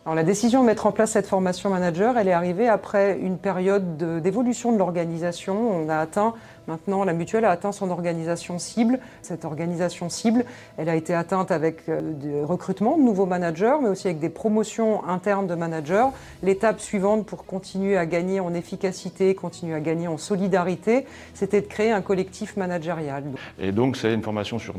Alors, la décision de mettre en place cette formation manager, elle est arrivée après une période d'évolution de l'organisation. Maintenant, la mutuelle a atteint son organisation cible. Cette organisation cible, elle a été atteinte avec du recrutement de nouveaux managers, mais aussi avec des promotions internes de managers. L'étape suivante pour continuer à gagner en efficacité, continuer à gagner en solidarité, c'était de créer un collectif managérial. Et donc c'est une formation sur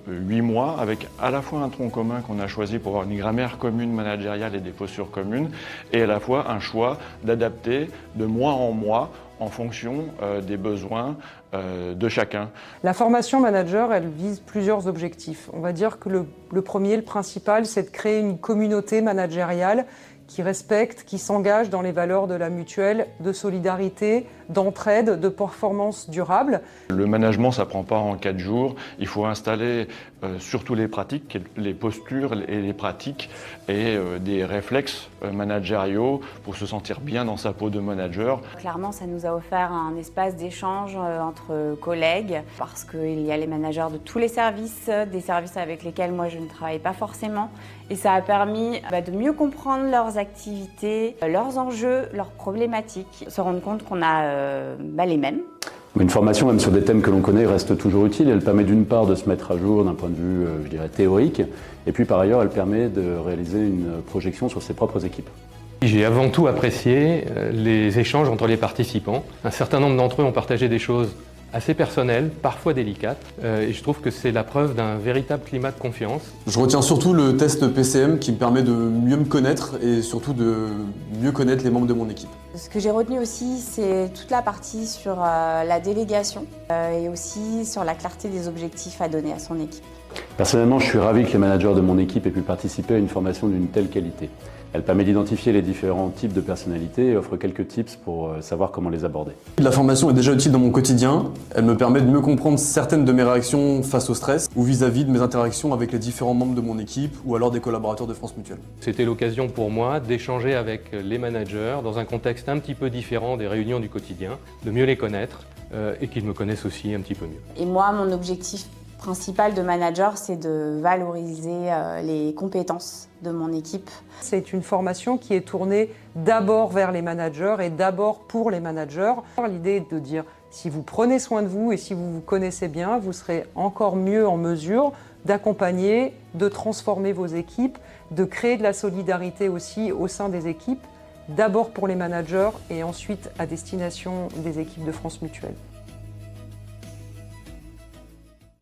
8 mois avec à la fois un tronc commun qu'on a choisi pour avoir une grammaire commune managériale et des postures communes, et à la fois un choix d'adapter de mois en mois en fonction des besoins de chacun. La formation manager, elle vise plusieurs objectifs. On va dire que le premier, le principal, c'est de créer une communauté managériale qui respecte, qui s'engage dans les valeurs de la mutuelle, de solidarité, d'entraide, de performance durable. Le management, ça ne prend pas en 4 jours. Il faut installer surtout les pratiques, les postures et les pratiques et des réflexes managériaux pour se sentir bien dans sa peau de manager. Clairement, ça nous a offert un espace d'échange entre collègues parce qu'il y a les managers de tous les services, des services avec lesquels moi je ne travaille pas forcément. Et ça a permis de mieux comprendre leurs activités, leurs enjeux, leurs problématiques, se rendre compte qu'on a les mêmes. Une formation, même sur des thèmes que l'on connaît, reste toujours utile. Elle permet d'une part de se mettre à jour d'un point de vue, je dirais, théorique, et puis par ailleurs, elle permet de réaliser une projection sur ses propres équipes. J'ai avant tout apprécié les échanges entre les participants. Un certain nombre d'entre eux ont partagé des choses assez personnelles, parfois délicates, et je trouve que c'est la preuve d'un véritable climat de confiance. Je retiens surtout le test PCM qui me permet de mieux me connaître et surtout de mieux connaître les membres de mon équipe. Ce que j'ai retenu aussi, c'est toute la partie sur la délégation et aussi sur la clarté des objectifs à donner à son équipe. Personnellement, je suis ravi que les managers de mon équipe aient pu participer à une formation d'une telle qualité. Elle permet d'identifier les différents types de personnalités et offre quelques tips pour savoir comment les aborder. La formation est déjà utile dans mon quotidien. Elle me permet de mieux comprendre certaines de mes réactions face au stress ou vis-à-vis de mes interactions avec les différents membres de mon équipe ou alors des collaborateurs de France Mutuelle. C'était l'occasion pour moi d'échanger avec les managers dans un contexte un petit peu différent des réunions du quotidien, de mieux les connaître et qu'ils me connaissent aussi un petit peu mieux. Et moi, mon objectif principal de manager, c'est de valoriser les compétences de mon équipe. C'est une formation qui est tournée d'abord vers les managers et d'abord pour les managers. L'idée est de dire, si vous prenez soin de vous et si vous vous connaissez bien, vous serez encore mieux en mesure d'accompagner, de transformer vos équipes, de créer de la solidarité aussi au sein des équipes, d'abord pour les managers et ensuite à destination des équipes de France Mutuelle.